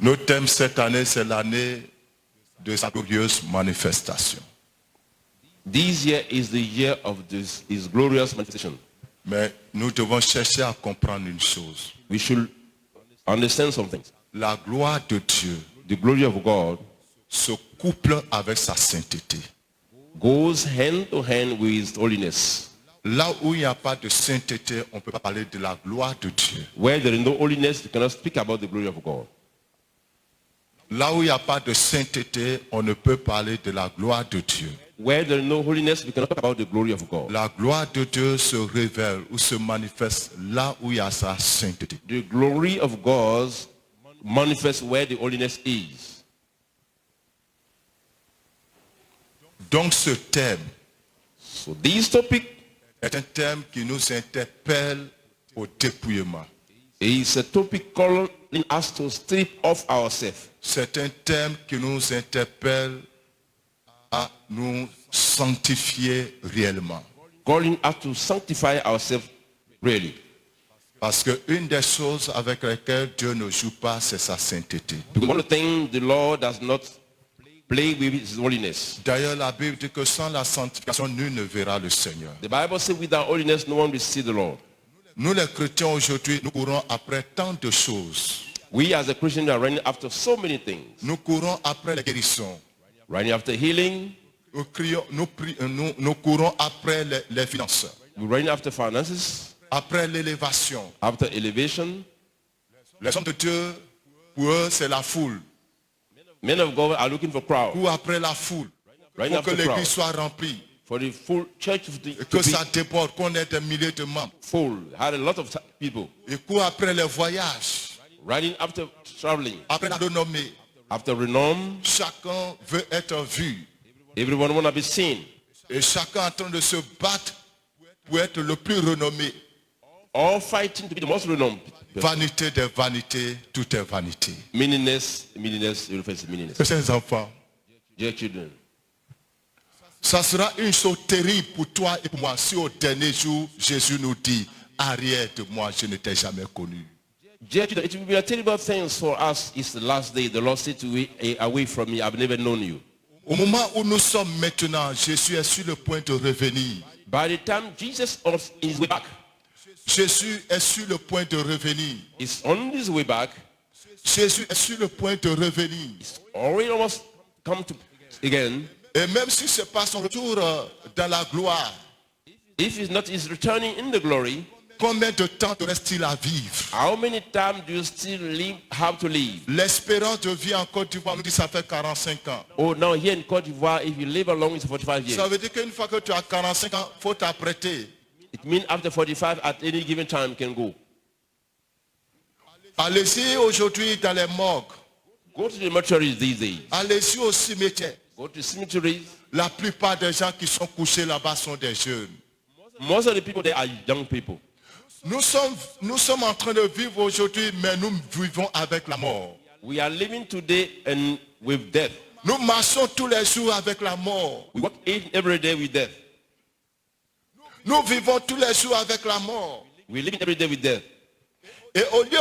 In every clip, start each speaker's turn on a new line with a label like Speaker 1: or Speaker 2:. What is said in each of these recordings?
Speaker 1: Notre thème cette année, c'est l'année de sa glorieuse manifestation.
Speaker 2: This year is the year of his glorious manifestation.
Speaker 1: Mais nous devons chercher à comprendre une chose.
Speaker 2: We should understand something.
Speaker 1: La gloire de Dieu
Speaker 2: The glory of God
Speaker 1: se couple avec sa sainteté.
Speaker 2: goes hand to hand with his holiness.
Speaker 1: Là où il n'y a pas de sainteté, on ne peut pas parler de la gloire de Dieu.
Speaker 2: Where there is no holiness, you cannot speak about the glory of God.
Speaker 1: Là où il n'y a pas de sainteté, on ne peut parler de la gloire de Dieu.
Speaker 2: Where there is no holiness, we cannot talk about the glory of God.
Speaker 1: La gloire de Dieu se révèle ou se manifeste là où il y a sa sainteté.
Speaker 2: The glory of God manifests where the holiness is.
Speaker 1: Donc ce thème
Speaker 2: So this topic
Speaker 1: est un thème qui nous interpelle au dépouillement.
Speaker 2: is a topic calling us to strip off ourselves.
Speaker 1: C'est un thème qui nous interpelle à nous sanctifier réellement.
Speaker 2: Calling us to sanctify ourselves really.
Speaker 1: Parce qu'une des choses avec lesquelles Dieu ne joue pas, c'est sa sainteté.
Speaker 2: Because one of the things the Lord does not play with his holiness.
Speaker 1: D'ailleurs, la Bible dit que sans la sanctification, nul ne verra le Seigneur.
Speaker 2: The Bible says without holiness no one will see the Lord.
Speaker 1: Nous les chrétiens aujourd'hui, nous courons après tant de choses.
Speaker 2: We as a Christian are running after so many things.
Speaker 1: Nous courons après les guérisons.
Speaker 2: Running after healing,
Speaker 1: Nous courons après les finances,
Speaker 2: we're running after finances,
Speaker 1: après l'élévation.
Speaker 2: after elevation.
Speaker 1: Les hommes de Dieu, pour eux, c'est la foule.
Speaker 2: Men of God are looking for crowd.
Speaker 1: Ou après la foule.
Speaker 2: Running
Speaker 1: Pour que
Speaker 2: after crowd.
Speaker 1: l'église soit remplie.
Speaker 2: For the full church to
Speaker 1: Et
Speaker 2: be
Speaker 1: que ça déborde, qu'on ait des milliers de membres.
Speaker 2: full. Had a lot of people.
Speaker 1: Et court après les voyages.
Speaker 2: Running after traveling.
Speaker 1: Après la renommée.
Speaker 2: After renown.
Speaker 1: Chacun veut être vu.
Speaker 2: Everyone want to be seen.
Speaker 1: Et chacun en train de se battre pour être le plus renommé.
Speaker 2: All fighting to be the most renowned.
Speaker 1: Vanité des vanités, tout est vanité.
Speaker 2: Meaningless, meaningless, it refers to meaningless.
Speaker 1: Mes enfants,
Speaker 2: Dear children,
Speaker 1: ça sera une chose terrible pour toi et pour moi si au dernier jour, Jésus nous dit, arrière de moi, je ne t'ai jamais connu.
Speaker 2: dear children, it will be a terrible thing for us. It's the last day. The Lord said to me, away from me, I've never known you.
Speaker 1: Au moment où nous sommes maintenant, Jésus est sur le point de revenir.
Speaker 2: By the time Jesus is on his way back,
Speaker 1: Jésus est sur le point de revenir.
Speaker 2: is on his way back,
Speaker 1: Jésus est sur le point de revenir.
Speaker 2: already almost come to again.
Speaker 1: Et même si ce n'est pas son retour dans la gloire,
Speaker 2: If he's not is returning in the glory,
Speaker 1: combien de temps te reste-t-il à vivre?
Speaker 2: how many times do you still have to live?
Speaker 1: L'espérance de vie en Côte d'Ivoire nous dit ça fait 45 ans.
Speaker 2: Oh, now here in Cote d'Ivoire, if you live along, it's 45 years.
Speaker 1: Ça veut dire qu'une fois que tu as 45 ans, il faut t'apprêter.
Speaker 2: It means after 45, at any given time, can go.
Speaker 1: Allez-y aujourd'hui dans les morgues.
Speaker 2: Go to the mortuaries these days.
Speaker 1: Allez-y au cimetière.
Speaker 2: Go to cemeteries.
Speaker 1: La plupart des gens qui sont couchés là-bas sont des jeunes.
Speaker 2: Most of the people there are young people.
Speaker 1: Nous sommes en train de vivre aujourd'hui, mais nous vivons avec la mort.
Speaker 2: We are living today and with death.
Speaker 1: Nous marchons tous les jours avec la mort.
Speaker 2: We walk in every day with death.
Speaker 1: Nous vivons tous les jours avec la mort.
Speaker 2: We live every day with death.
Speaker 1: Et au lieu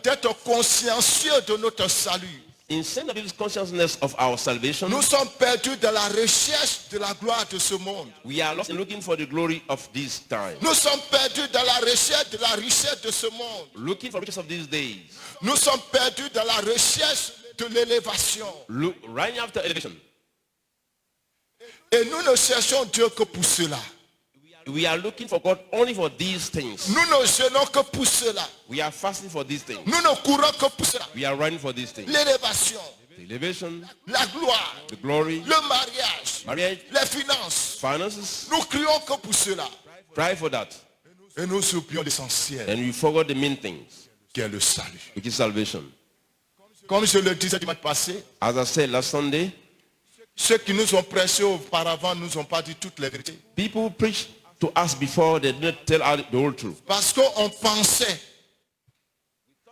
Speaker 1: d'être consciencieux de notre salut,
Speaker 2: Instead of this consciousness of our salvation,
Speaker 1: nous sommes perdus dans la recherche de la gloire de ce monde.
Speaker 2: we are lost in looking for the glory of this time.
Speaker 1: Nous sommes perdus dans la recherche de la richesse de ce monde.
Speaker 2: Looking for riches of these days.
Speaker 1: Nous sommes perdus dans la recherche de l'élévation.
Speaker 2: Look, running after elevation.
Speaker 1: Et nous ne cherchons Dieu que pour cela.
Speaker 2: We are looking for God only for these things.
Speaker 1: Nous ne jeûnons que pour cela.
Speaker 2: We are fasting for these things.
Speaker 1: Nous ne courons que pour cela.
Speaker 2: We are running for these things.
Speaker 1: L'élévation,
Speaker 2: The elevation,
Speaker 1: la gloire,
Speaker 2: the glory,
Speaker 1: le mariage,
Speaker 2: marriage,
Speaker 1: les finances.
Speaker 2: finances.
Speaker 1: Nous crions que pour cela.
Speaker 2: Try for that.
Speaker 1: Et nous oublions l'essentiel,
Speaker 2: And we forgot the main things,
Speaker 1: qui est le salut.
Speaker 2: which is salvation.
Speaker 1: Comme je le disais dimanche passé,
Speaker 2: As I said last Sunday,
Speaker 1: ceux qui nous ont prêché auparavant ne nous ont pas dit toutes les vérités.
Speaker 2: people preach to us before they didn't tell us the whole truth.
Speaker 1: Parce qu'on pensait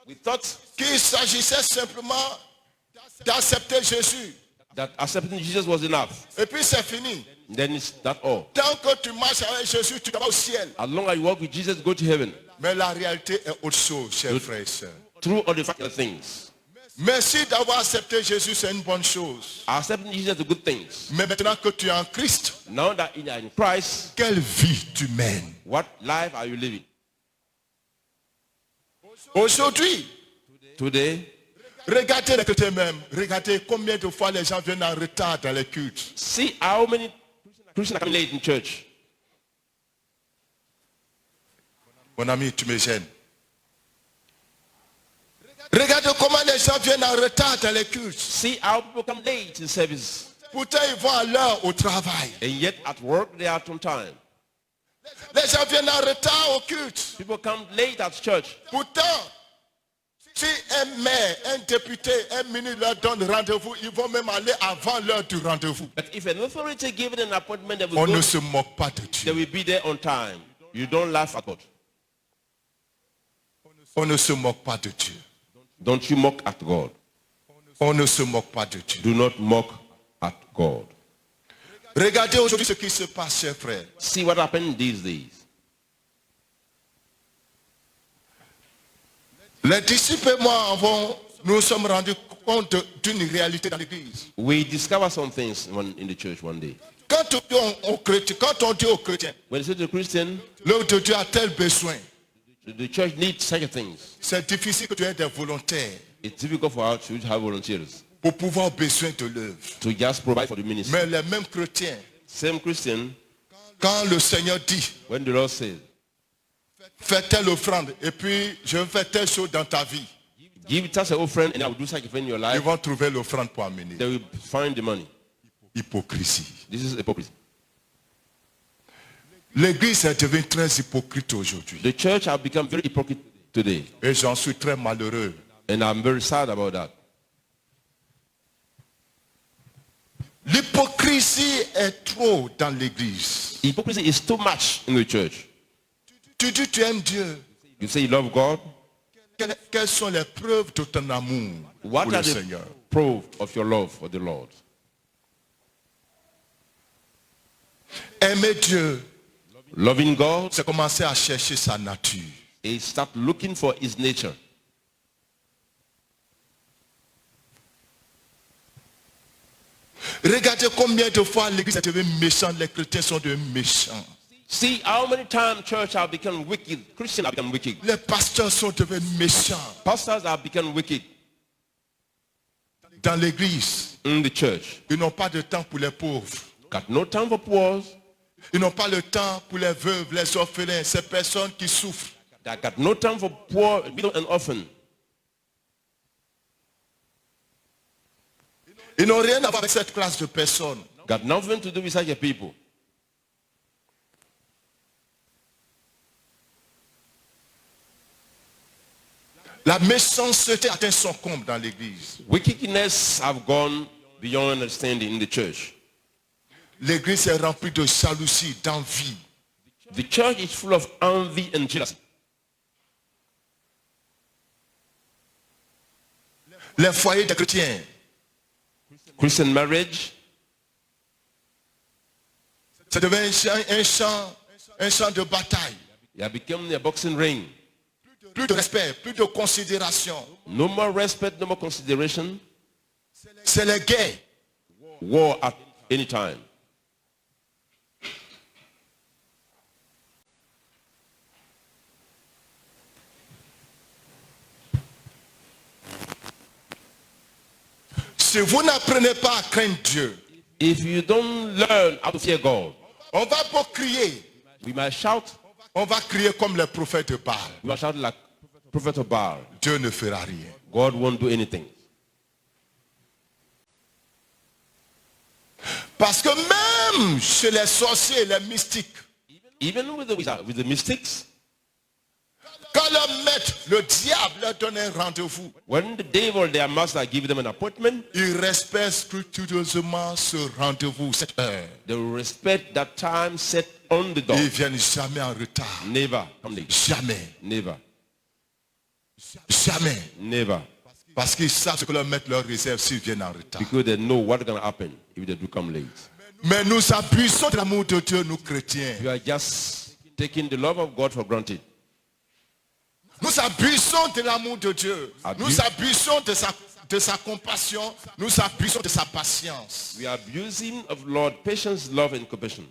Speaker 2: We thought
Speaker 1: qu'il s'agissait simplement d'accepter Jésus.
Speaker 2: that accepting Jesus was enough.
Speaker 1: Et puis c'est fini.
Speaker 2: Then it's that all.
Speaker 1: Tant que tu marches avec Jésus, tu vas au ciel.
Speaker 2: As long as you walk with Jesus, go to heaven.
Speaker 1: Mais la réalité est autre chose, chers frères et sœurs.
Speaker 2: Through all the factual things.
Speaker 1: Merci d'avoir accepté Jésus, c'est une bonne chose.
Speaker 2: Accepting Jesus is a good thing.
Speaker 1: Mais maintenant que tu es en Christ,
Speaker 2: Now that you are in Christ,
Speaker 1: quelle vie tu mènes?
Speaker 2: what life are you living?
Speaker 1: Aujourd'hui,
Speaker 2: Today,
Speaker 1: regardez les chrétiens même. Regardez combien de fois les gens viennent en retard dans les cultes.
Speaker 2: see how many Christians are coming late in church.
Speaker 1: Mon ami, tu me gênes. Regardez comment les gens viennent en retard dans les cultes.
Speaker 2: See how people come late in service.
Speaker 1: Pourtant, ils vont à l'heure au travail.
Speaker 2: And yet at work they are on time.
Speaker 1: Les gens viennent en retard au culte.
Speaker 2: People come late at church.
Speaker 1: Pourtant, si un maire, un député, un ministre leur donne rendez-vous, ils vont même aller avant l'heure du rendez-vous.
Speaker 2: But if an authority given an appointment, they will,
Speaker 1: On
Speaker 2: go,
Speaker 1: ne se moque pas de
Speaker 2: they
Speaker 1: Dieu.
Speaker 2: will be there on time. You don't laugh at God.
Speaker 1: On ne se moque pas de Dieu.
Speaker 2: Don't you mock at God.
Speaker 1: On ne se moque pas de Dieu.
Speaker 2: Do not mock at God.
Speaker 1: Regardez aujourd'hui ce qui se passe, chers frères.
Speaker 2: See what happened these days.
Speaker 1: Les disciples et moi nous sommes rendus compte d'une réalité dans l'église.
Speaker 2: We discover some things in the church one day.
Speaker 1: Quand on dit aux chrétiens,
Speaker 2: When you say to the Christian,
Speaker 1: l'œuvre de Dieu a tel besoin,
Speaker 2: the church needs such things.
Speaker 1: c'est difficile que tu aies des volontaires
Speaker 2: It's difficult for us to have volunteers
Speaker 1: pour pouvoir besoin de l'œuvre.
Speaker 2: to just provide for the ministry.
Speaker 1: Mais les mêmes chrétiens,
Speaker 2: Same Christian,
Speaker 1: quand le Seigneur dit,
Speaker 2: when the Lord says,
Speaker 1: fais telle offrande et puis je vais faire telle chose dans ta vie,
Speaker 2: give it as an offering and I will do such a thing in your
Speaker 1: ils
Speaker 2: life,
Speaker 1: vont trouver l'offrande pour amener.
Speaker 2: they will find the money.
Speaker 1: Hypocrisie.
Speaker 2: This is hypocrisy.
Speaker 1: L'église est devenue très hypocrite aujourd'hui.
Speaker 2: The church has become very hypocrite today,
Speaker 1: Et j'en suis très malheureux.
Speaker 2: and I'm very sad about that.
Speaker 1: L'hypocrisie est trop dans l'église.
Speaker 2: Hypocrisy is too much in the church.
Speaker 1: Tu dis tu aimes Dieu.
Speaker 2: You say you love God.
Speaker 1: Quelles sont les preuves de ton amour
Speaker 2: What
Speaker 1: pour
Speaker 2: are
Speaker 1: le
Speaker 2: the
Speaker 1: Seigneur?
Speaker 2: proof of your love for the Lord?
Speaker 1: Aimer Dieu,
Speaker 2: Loving God
Speaker 1: c'est commencer à chercher sa nature.
Speaker 2: is start looking for his nature.
Speaker 1: Regardez combien de fois l'église est devenue méchante, les chrétiens sont devenus méchants.
Speaker 2: See how many times church have become wicked, Christians have become wicked,
Speaker 1: Les pasteurs sont devenus méchants
Speaker 2: pastors have become wicked
Speaker 1: dans l'église.
Speaker 2: in the church.
Speaker 1: Ils n'ont pas de temps pour les pauvres.
Speaker 2: Got no time for poor.
Speaker 1: Ils n'ont pas le temps pour les veuves, les orphelins, ces personnes qui souffrent.
Speaker 2: They got no time for poor, widow and orphan.
Speaker 1: Ils n'ont rien à voir avec cette classe de personnes.
Speaker 2: Got nothing to do with such a people.
Speaker 1: La méchanceté atteint son comble dans l'église.
Speaker 2: Wickedness have gone beyond understanding in the church.
Speaker 1: L'église est remplie de jalousie, d'envie.
Speaker 2: The church is full of envy and jealousy.
Speaker 1: Les foyers des chrétiens,
Speaker 2: Christian marriage,
Speaker 1: ça devient un champ de bataille.
Speaker 2: it has become a boxing ring.
Speaker 1: Plus de respect, plus de considération.
Speaker 2: No more respect, no more consideration.
Speaker 1: C'est les guerres.
Speaker 2: War at any time.
Speaker 1: Si vous n'apprenez pas à craindre Dieu,
Speaker 2: If you don't learn how to fear God,
Speaker 1: on va pas crier.
Speaker 2: we might shout.
Speaker 1: On va crier comme les prophètes de Baal.
Speaker 2: We might shout like prophet of Baal.
Speaker 1: Dieu ne fera rien.
Speaker 2: God won't do anything.
Speaker 1: Parce que même chez les sorciers et les mystiques,
Speaker 2: Even with the wizard, with the mystics,
Speaker 1: quand leur maître, le diable, leur donne un rendez-vous,
Speaker 2: when the devil, their master, give them an appointment,
Speaker 1: ils respectent scrupuleusement ce rendez-vous, cette heure.
Speaker 2: they will respect that time set on the door.
Speaker 1: Ils ne viennent jamais en retard.
Speaker 2: Never come late.
Speaker 1: Jamais.
Speaker 2: Never.
Speaker 1: Jamais.
Speaker 2: Never.
Speaker 1: Parce qu'ils savent ce que leur maître leur réserve s'ils viennent en retard.
Speaker 2: Because they know what's going to happen if they do come late.
Speaker 1: Mais nous abusons de l'amour de Dieu, nous chrétiens.
Speaker 2: You are just taking the love of God for granted.
Speaker 1: Nous abusons de l'amour de Dieu.
Speaker 2: Abuse.
Speaker 1: Nous abusons de sa compassion, nous abusons de sa patience.
Speaker 2: We are abusing of Lord patience, love, and compassion.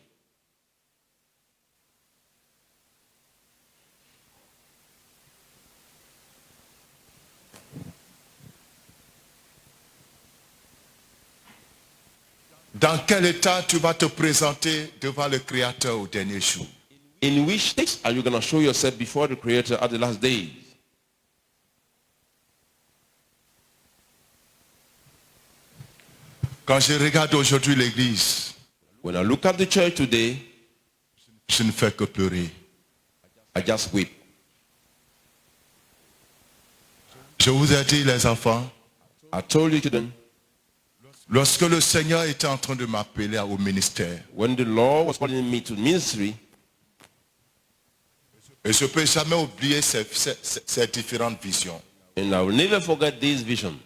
Speaker 1: Dans quel état tu vas te présenter devant le Créateur au dernier jour?
Speaker 2: In which state are you going to show yourself before the Creator at the last days?
Speaker 1: Quand je regarde aujourd'hui l'église,
Speaker 2: When I look at the church today,
Speaker 1: je ne fais que pleurer.
Speaker 2: I just weep.
Speaker 1: Je vous ai dit, les enfants,
Speaker 2: I told you children,
Speaker 1: lorsque le Seigneur était en train de m'appeler au ministère,
Speaker 2: when the Lord was calling me to ministry,
Speaker 1: et je ne peux jamais oublier ces différentes visions.
Speaker 2: and I will never forget this vision.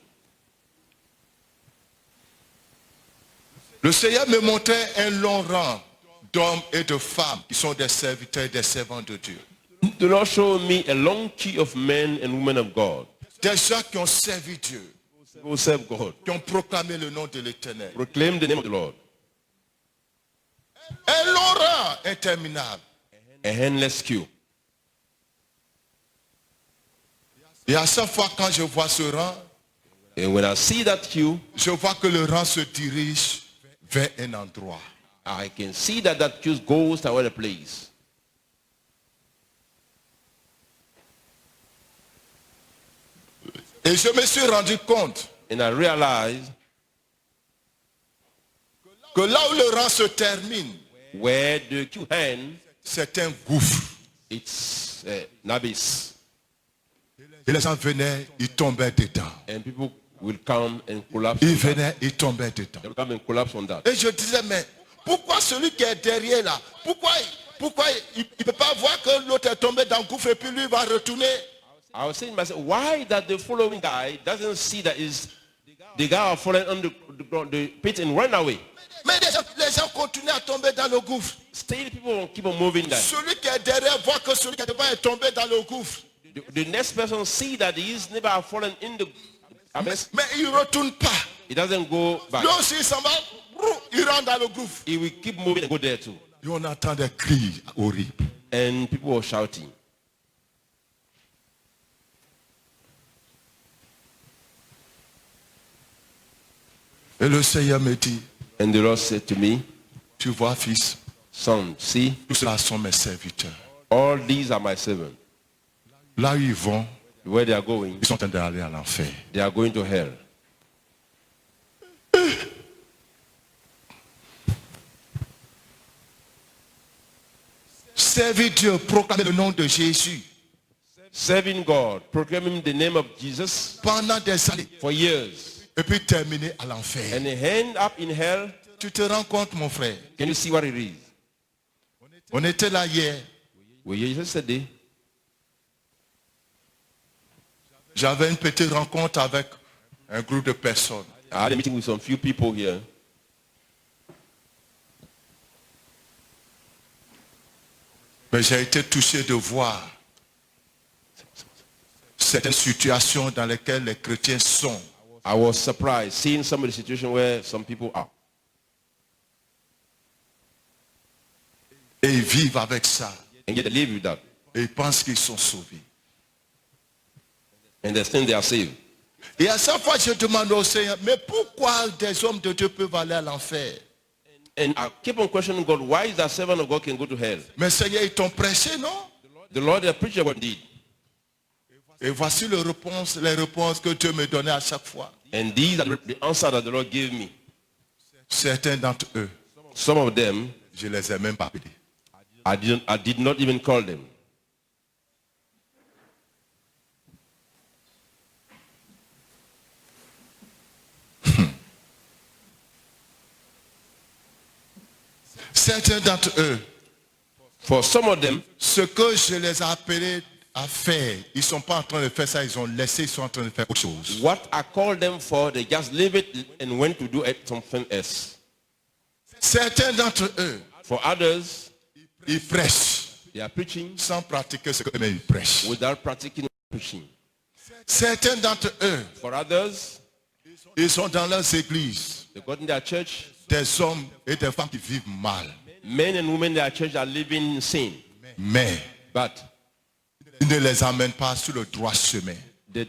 Speaker 1: Le Seigneur me montrait un long rang d'hommes et de femmes qui sont des serviteurs et des servants de Dieu.
Speaker 2: The Lord showed me a long queue of men and women of God
Speaker 1: Des gens qui ont servi Dieu,
Speaker 2: who serve God,
Speaker 1: qui ont proclamé le nom de l'Éternel.
Speaker 2: proclaim the name of the Lord.
Speaker 1: Un long rang interminable.
Speaker 2: A endless queue.
Speaker 1: Et à chaque fois quand je vois ce rang,
Speaker 2: And when I see that queue,
Speaker 1: je vois que le rang se dirige vers un endroit.
Speaker 2: I can see that that queue goes toward a place.
Speaker 1: Et je me suis rendu compte
Speaker 2: And I realized
Speaker 1: que là où le rang se termine,
Speaker 2: where the queue ends,
Speaker 1: c'est un gouffre.
Speaker 2: it's an abyss.
Speaker 1: Et les gens venaient, ils tombaient dedans.
Speaker 2: And people will come and collapse.
Speaker 1: Ils
Speaker 2: on that.
Speaker 1: venaient, ils tombaient dedans.
Speaker 2: They will come and collapse on that.
Speaker 1: Et je disais, mais pourquoi celui qui est derrière là, pourquoi il ne peut pas voir que l'autre est tombé dans le gouffre et puis lui va retourner?
Speaker 2: I was saying to myself, why that the following guy doesn't see that is the guy who fallen on the pit and run away?
Speaker 1: Mais les gens continuent à tomber dans le gouffre.
Speaker 2: Still people keep on moving that.
Speaker 1: Celui qui est derrière voit que celui qui est devant est tombé dans le gouffre.
Speaker 2: The next person see that his neighbor have fallen in the abyss.
Speaker 1: Mais il ne retourne pas.
Speaker 2: He doesn't go back.
Speaker 1: Lui aussi, il s'en va, il rentre dans le gouffre.
Speaker 2: He will keep moving and go there too.
Speaker 1: Et on entend des cris horribles.
Speaker 2: And people were shouting.
Speaker 1: Et le Seigneur me dit,
Speaker 2: And the Lord said to me,
Speaker 1: tu vois fils,
Speaker 2: son, see,
Speaker 1: tous ceux-là sont mes serviteurs.
Speaker 2: all these are my servants.
Speaker 1: Là où ils vont,
Speaker 2: Where they are going,
Speaker 1: ils sont en train d'aller à l'enfer.
Speaker 2: they are going to hell.
Speaker 1: Servir Dieu, proclamer le nom de Jésus
Speaker 2: Serving God, proclaiming the name of Jesus
Speaker 1: pendant des années
Speaker 2: for years.
Speaker 1: et puis terminer à l'enfer.
Speaker 2: And end up in hell.
Speaker 1: Tu te rends compte, mon frère?
Speaker 2: Can you see what it is?
Speaker 1: On était là hier.
Speaker 2: Well, yesterday,
Speaker 1: J'avais une petite rencontre avec un groupe de personnes.
Speaker 2: I had a meeting with some few people here.
Speaker 1: Mais j'ai été touché de voir certaines situations dans lesquelles les chrétiens sont.
Speaker 2: I was surprised seeing some of the situation where some people are.
Speaker 1: Et ils vivent avec ça.
Speaker 2: And yet they live with that.
Speaker 1: Et ils pensent qu'ils sont sauvés.
Speaker 2: And they think they are saved.
Speaker 1: Et à chaque fois, je demande au Seigneur, mais pourquoi des hommes de Dieu peuvent aller à l'enfer?
Speaker 2: And I keep on questioning God, why is that servant of God can go to hell?
Speaker 1: Mais Seigneur, ils t'ont prêché, non?
Speaker 2: The Lord, the preacher, what did.
Speaker 1: Et voici les réponses que Dieu me donnait à chaque fois.
Speaker 2: And these are the answer that the Lord gave me.
Speaker 1: Certains d'entre eux,
Speaker 2: Some of them,
Speaker 1: je les ai même pas appelés.
Speaker 2: I did not even call them.
Speaker 1: Certains d'entre eux,
Speaker 2: For some of them,
Speaker 1: ce que je les ai appelés à faire, ils ne sont pas en train de faire ça, ils ont laissé, ils sont en train de faire autre chose.
Speaker 2: what I called them for, they just leave it and went to do something else.
Speaker 1: Certains d'entre eux,
Speaker 2: For others,
Speaker 1: ils prêchent
Speaker 2: they are preaching
Speaker 1: sans pratiquer ce qu'eux-mêmes ils prêchent.
Speaker 2: without practicing preaching.
Speaker 1: Certains d'entre eux,
Speaker 2: For others,
Speaker 1: Ils sont dans leurs églises.
Speaker 2: They got in their church.
Speaker 1: Des hommes et des femmes qui vivent mal.
Speaker 2: Men and women in their church are living in sin.
Speaker 1: Mais
Speaker 2: But
Speaker 1: ils ne les amènent pas sur le droit chemin.
Speaker 2: they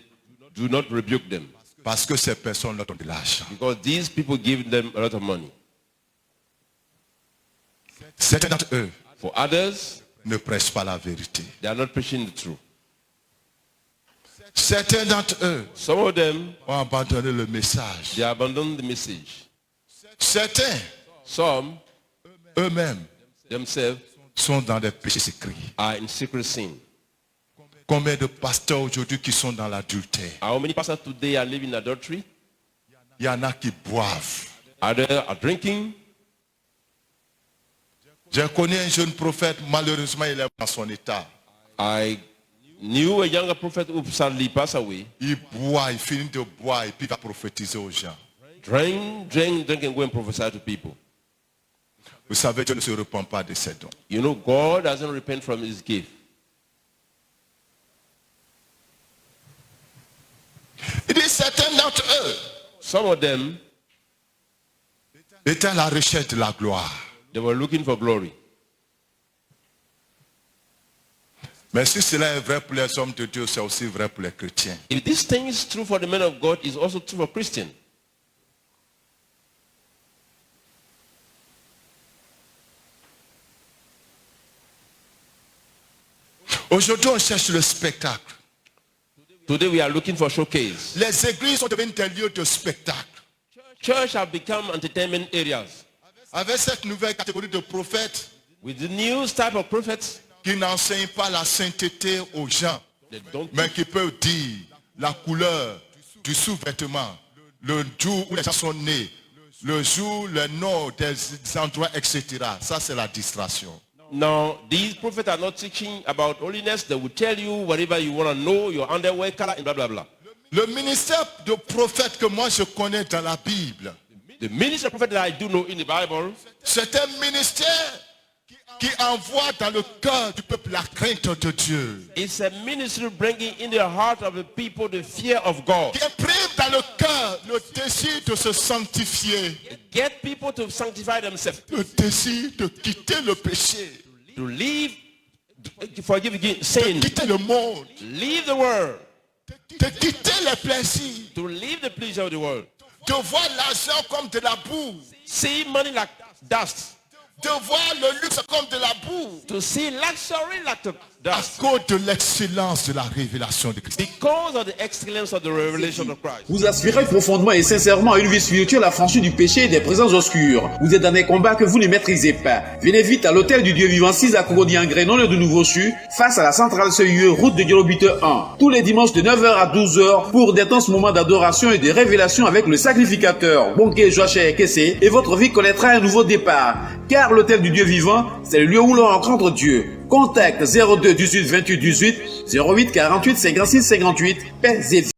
Speaker 2: do not rebuke them.
Speaker 1: Parce que ces personnes leur donnent de l'argent.
Speaker 2: Because these people give them a lot of money.
Speaker 1: Certains d'entre eux
Speaker 2: For others,
Speaker 1: ne prêchent pas la vérité.
Speaker 2: they are not preaching the truth.
Speaker 1: Certains d'entre eux
Speaker 2: Some of them,
Speaker 1: ont abandonné le message.
Speaker 2: they abandon the message.
Speaker 1: Certains,
Speaker 2: Some,
Speaker 1: eux-mêmes,
Speaker 2: themselves,
Speaker 1: sont dans des péchés secrets.
Speaker 2: are in secret sin.
Speaker 1: Combien de pasteurs aujourd'hui qui sont dans l'adultère?
Speaker 2: How many pastors today are living in adultery?
Speaker 1: Il y en a qui boivent.
Speaker 2: Others are drinking.
Speaker 1: J'ai connu un jeune prophète, malheureusement il est dans son état.
Speaker 2: I knew a younger prophet who sadly passed away.
Speaker 1: Il boit, il finit de boire et puis il va prophétiser aux gens.
Speaker 2: Drink, and go and prophesy to people.
Speaker 1: Vous savez, Dieu ne se repent pas de ses dons.
Speaker 2: You know, God doesn't repent from his gift.
Speaker 1: Il dit certains d'entre eux
Speaker 2: Some of them,
Speaker 1: étaient à la recherche de la gloire.
Speaker 2: they were looking for glory.
Speaker 1: Mais si cela est vrai pour les hommes de Dieu, c'est aussi vrai pour les chrétiens.
Speaker 2: If this thing is true for the men of God, it's also true for Christians.
Speaker 1: Aujourd'hui, on cherche le spectacle.
Speaker 2: Today we are looking for showcase.
Speaker 1: Les églises sont devenues des lieux de spectacle.
Speaker 2: Church have become entertainment areas.
Speaker 1: Avec cette nouvelle catégorie de prophètes
Speaker 2: With the new type of prophets,
Speaker 1: qui n'enseignent pas la sainteté aux gens,
Speaker 2: they don't
Speaker 1: mais qui peuvent dire la couleur du sous-vêtement, le jour où les gens sont nés, le jour, le nom des endroits, etc. Ça, c'est la distraction.
Speaker 2: Now, these prophets are not teaching about holiness. They will tell you whatever you want to know, your underwear color, and blah, blah, blah.
Speaker 1: Le ministère de prophète que moi je connais dans la Bible,
Speaker 2: The ministry of prophet that I do know in the Bible,
Speaker 1: c'est un ministère qui envoie dans le cœur du peuple la crainte de Dieu.
Speaker 2: it's a ministry bringing in the heart of the people the fear of God.
Speaker 1: Qui imprime dans le cœur le désir de se sanctifier,
Speaker 2: Get people to sanctify themselves,
Speaker 1: le désir de quitter le péché,
Speaker 2: to leave, forgive sin,
Speaker 1: de quitter le monde,
Speaker 2: leave the world,
Speaker 1: de quitter les plaisirs,
Speaker 2: to leave the pleasure of the world.
Speaker 1: de voir l'argent comme de la boue,
Speaker 2: See money like dust,
Speaker 1: de voir le luxe comme de la boue,
Speaker 2: to see luxury like the
Speaker 1: à
Speaker 2: dust,
Speaker 1: cause de l'excellence de la révélation de Christ.
Speaker 2: because of the excellence of the revelation of Christ.
Speaker 3: Vous aspirez profondément et sincèrement à une vie spirituelle affranchie du péché et des présences obscures. Vous êtes dans des combats que vous ne maîtrisez pas. Venez vite à l'hôtel du Dieu vivant 6 à Cogody-Angré, non loin de Nouveau-Su, face à la centrale CIE, route de Diolobite 1. Tous les dimanches de 9h à 12h pour d'intenses moments d'adoration et de révélation avec le sacrificateur, Bonke Joachim Kessé, et votre vie connaîtra un nouveau départ. Car l'hôtel du Dieu vivant, c'est le lieu où l'on rencontre Dieu. Contact 02 18 28 18 08 48 56 58. Paix et vie.